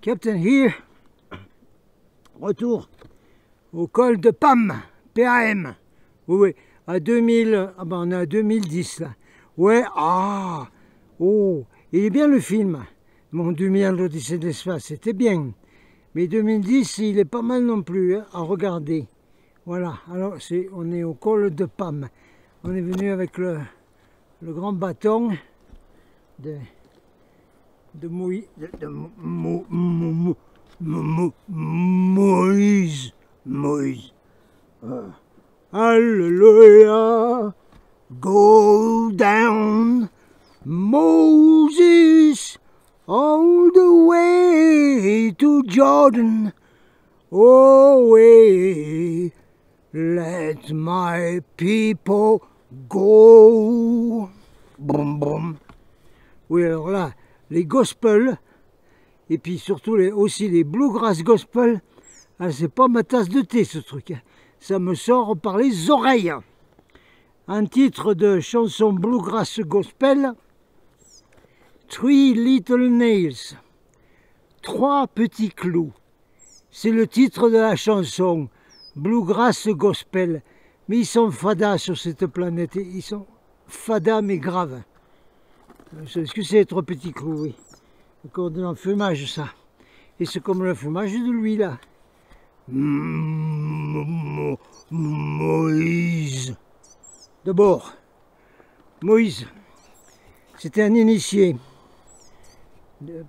Captain here, retour au col de PAM, PAM. Oui, oui, à 2000, ah ben on est à 2010 là. Ouais, ah, oh, il est bien le film. Mon 2000, l'Odyssée de l'espace, c'était bien. Mais 2010, il est pas mal non plus hein, à regarder. Voilà, alors on est au col de PAM. On est venu avec le grand bâton de Moïse. Moïse. Hallelujah, go down, Moses, all the way to Jordan, away, let my people go. Boum, boum. Oui, alors là, les gospels, et puis surtout aussi les bluegrass gospel, ah, c'est pas ma tasse de thé ce truc, ça me sort par les oreilles. Un titre de chanson bluegrass gospel, Three Little Nails, trois petits clous. C'est le titre de la chanson bluegrass gospel. Mais ils sont fadas sur cette planète, ils sont fadas mais graves. Est-ce que c'est les trois petits clous? Oui. Encore de l'enfumage ça. Et c'est comme le fumage de l'huile là. Moïse. D'abord, Moïse, c'était un initié,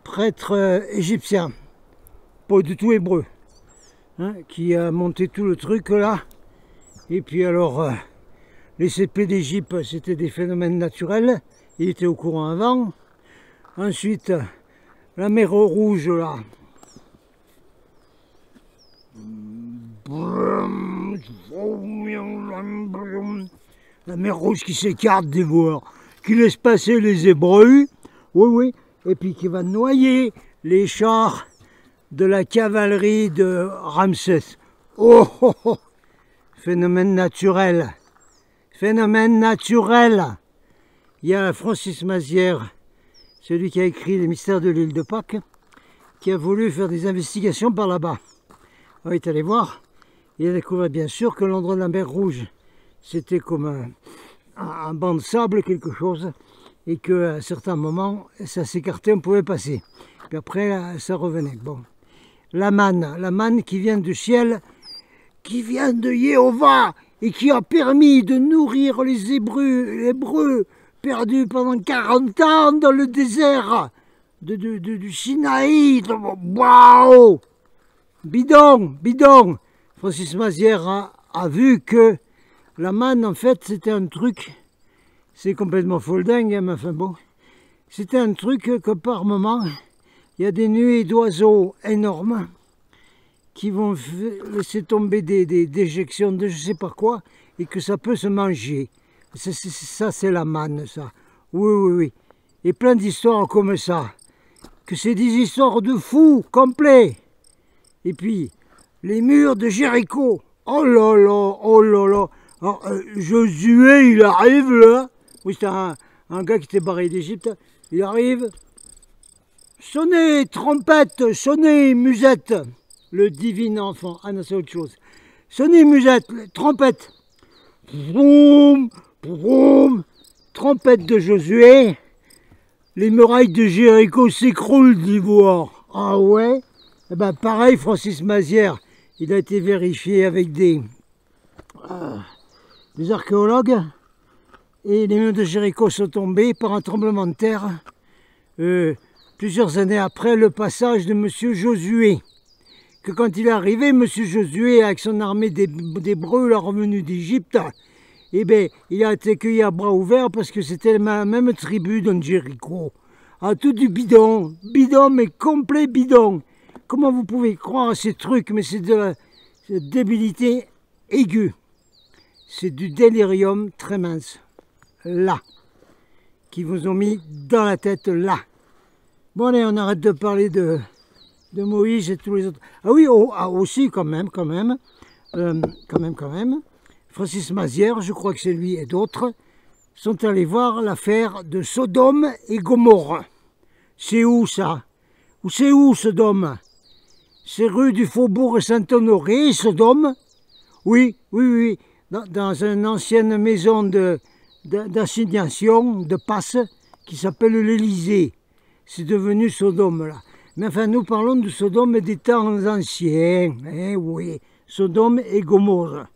prêtre égyptien, pas du tout hébreu, hein, qui a monté tout le truc là. Et puis alors, les CP d'Égypte, c'était des phénomènes naturels, il était au courant avant. Ensuite, la mer Rouge là. La mer Rouge qui s'écarte des voies, qui laisse passer les Hébreux, oui, oui, et puis qui va noyer les chars de la cavalerie de Ramsès. Oh, oh, oh. Phénomène naturel. Phénomène naturel. Il y a Francis Mazière, celui qui a écrit Les mystères de l'île de Pâques, qui a voulu faire des investigations par là-bas. Il est allé voir, il a découvert bien sûr que l'endroit de la mer Rouge, c'était comme un banc de sable, quelque chose, et qu'à certains moments, ça s'écartait, on pouvait passer. Puis après, ça revenait. Bon. La manne qui vient du ciel, qui vient de Jéhovah, et qui a permis de nourrir les Hébreux perdus pendant 40 ans dans le désert du Sinaï. Waouh! Bidon, bidon. Francis Mazière a vu que la manne, en fait, c'était un truc, c'est complètement folding, hein, mais enfin bon, c'était un truc que par moment, il y a des nuées d'oiseaux énormes qui vont laisser tomber des déjections de je sais pas quoi, et que ça peut se manger. Ça, c'est la manne, ça. Oui, oui, oui. Et plein d'histoires comme ça. Que c'est des histoires de fous complets. Et puis, les murs de Jéricho. Oh là là, oh là là. Alors, Josué, il arrive là. Oui, c'est un gars qui était barré d'Égypte. Il arrive. Sonnez, trompette, sonnez, musette. Le divin enfant. Ah non, c'est autre chose. Sonnez, musette, trompette. Vroom, vroom. Trompette de Josué. Les murailles de Jéricho s'écroulent d'ivoire. Ah ouais? Eh ben pareil, Francis Mazière, il a été vérifié avec des archéologues, et les murs de Jéricho sont tombés par un tremblement de terre plusieurs années après le passage de Monsieur Josué. Que quand il est arrivé, Monsieur Josué, avec son armée d'Hébreux, la revenue d'Égypte, eh bien, il a été accueilli à bras ouverts parce que c'était la même tribu dans Jéricho. Ah, tout du bidon, bidon, mais complet bidon. Comment vous pouvez croire à ces trucs? Mais c'est de la débilité aiguë. C'est du délirium très mince. Là. Qui vous ont mis dans la tête là. Bon allez, on arrête de parler de Moïse et tous les autres. Ah oui, aussi quand même. Francis Mazière, je crois que c'est lui et d'autres, sont allés voir l'affaire de Sodome et Gomorrhe. C'est où ça? Ou c'est où Sodome? c'est rue du Faubourg Saint-Honoré, Sodome. Oui, oui, oui, dans une ancienne maison d'assignation, de passe, qui s'appelle l'Élysée. C'est devenu Sodome, là. Mais enfin, nous parlons de Sodome des temps anciens. Eh oui, Sodome et Gomorrhe.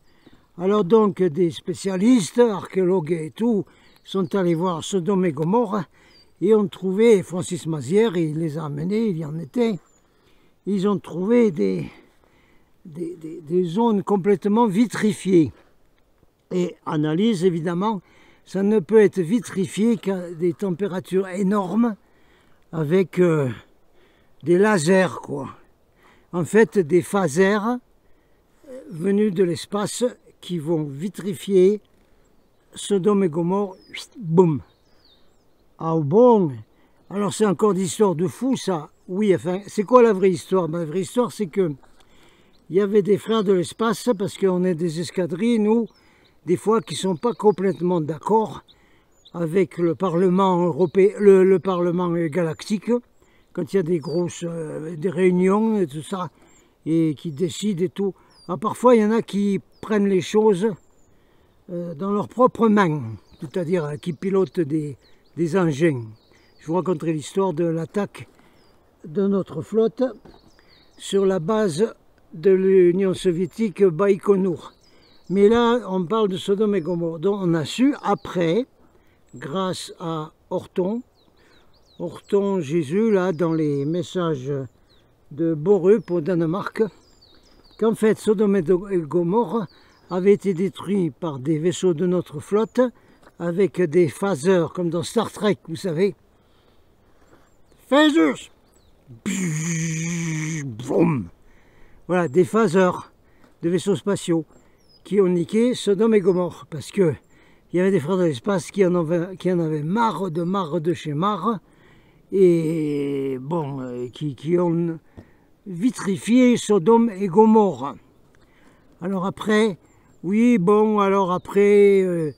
Alors donc, des spécialistes, archéologues et tout, sont allés voir Sodome et Gomorrhe et ont trouvé, Francis Mazières, il les a amenés, il y en était, ils ont trouvé des zones complètement vitrifiées. Et analyse, évidemment, ça ne peut être vitrifié qu'à des températures énormes avec des lasers, quoi. En fait, des phasers venus de l'espace qui vont vitrifier Sodome et Gomorrhe, boum. Ah bon? Alors c'est encore d'histoire de fou, ça. Oui, enfin, c'est quoi la vraie histoire? La vraie histoire, c'est que il y avait des frères de l'espace, parce qu'on est des escadrilles, nous, des fois, qui ne sont pas complètement d'accord avec le Parlement européen, le Parlement galactique, quand il y a des grosses des réunions et tout ça, et qui décident et tout. Alors, parfois, il y en a qui prennent les choses dans leurs propres mains, c'est-à-dire qui pilotent des engins. Je vous raconterai l'histoire de l'attaque de notre flotte sur la base de l'Union soviétique Baïkonour. Mais là, on parle de Sodome et Gomorrhe, dont on a su après, grâce à Horton Jésus, là, dans les messages de Borup au Danemark, qu'en fait, Sodome et Gomorrhe avaient été détruits par des vaisseaux de notre flotte avec des phasers, comme dans Star Trek, vous savez. Phasers! Boum! Voilà, des phasers de vaisseaux spatiaux qui ont niqué Sodome et Gomorrhe, parce que il y avait des frères de l'espace qui en avaient marre de chez marre, et bon, qui ont vitrifié Sodome et Gomorrhe. Alors après, oui, bon, alors après,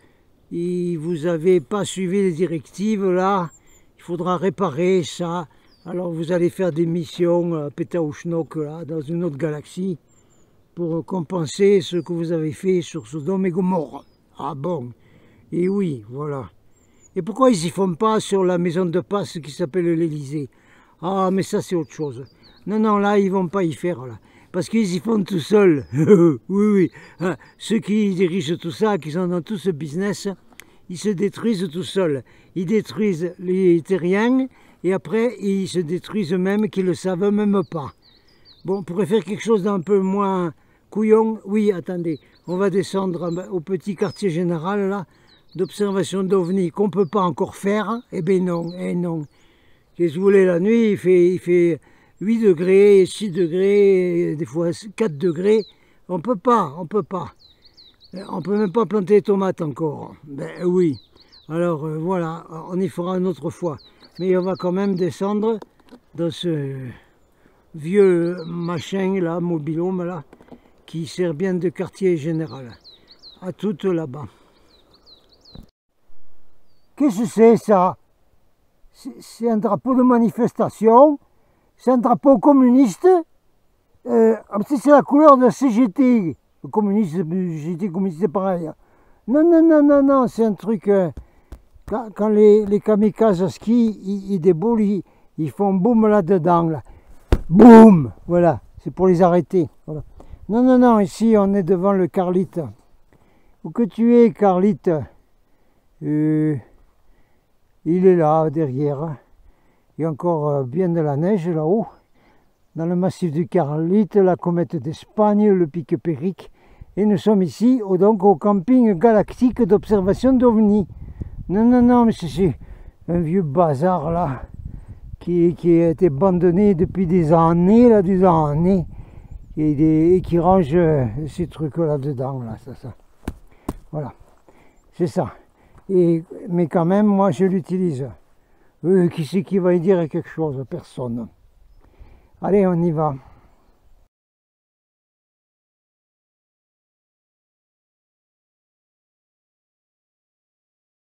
vous n'avez pas suivi les directives, là, il faudra réparer ça. Alors vous allez faire des missions à Pétaouchnok, là, dans une autre galaxie, pour compenser ce que vous avez fait sur Sodome et Gomorrhe. Ah bon? Et oui, voilà. Et pourquoi ils y font pas sur la maison de passe qui s'appelle l'Élysée? Ah, mais ça c'est autre chose. Non, non, là, ils vont pas y faire, là. Parce qu'ils y font tout seuls. Oui, oui. Hein, ceux qui dirigent tout ça, qui sont dans tout ce business, ils se détruisent tout seuls. Ils détruisent les terriens, et après, ils se détruisent eux-mêmes, qu'ils ne le savent même pas. Bon, on pourrait faire quelque chose d'un peu moins couillon. Oui, attendez, on va descendre au petit quartier général, là, d'observation d'OVNI, qu'on ne peut pas encore faire. Eh bien non, eh non. Qu'est-ce que vous voulez, la nuit, il fait 8 degrés, 6 degrés, des fois 4 degrés. On peut pas, on peut pas. On peut même pas planter des tomates encore. Ben oui. Alors voilà, on y fera une autre fois. Mais on va quand même descendre dans ce vieux machin là, mobilhome là, qui sert bien de quartier général. À toutes là-bas. Qu'est-ce que c'est ça? C'est un drapeau de manifestation. C'est un drapeau communiste. C'est la couleur de la CGT. Le communiste, CGT communiste, c'est pareil. Non, non, non, non, non, c'est un truc. Quand les kamikazes ski, ils déboulent, ils font boum là-dedans. Là. Boum! Voilà, c'est pour les arrêter. Voilà. Non, non, non, ici on est devant le Carlite. Où que tu es, Carlite? Il est là, derrière. Il y a encore bien de la neige là-haut. Dans le massif du Carlite, la comète d'Espagne, le pic Périque. Et nous sommes ici, donc au camping galactique d'observation d'OVNI. Non, non, non, mais c'est un vieux bazar là, qui a été abandonné depuis des années, là, des années, et qui range ces trucs là dedans, là, ça. Voilà, c'est ça. Mais quand même, moi je l'utilise. Qui c'est qui va y dire quelque chose? Personne. Allez, on y va.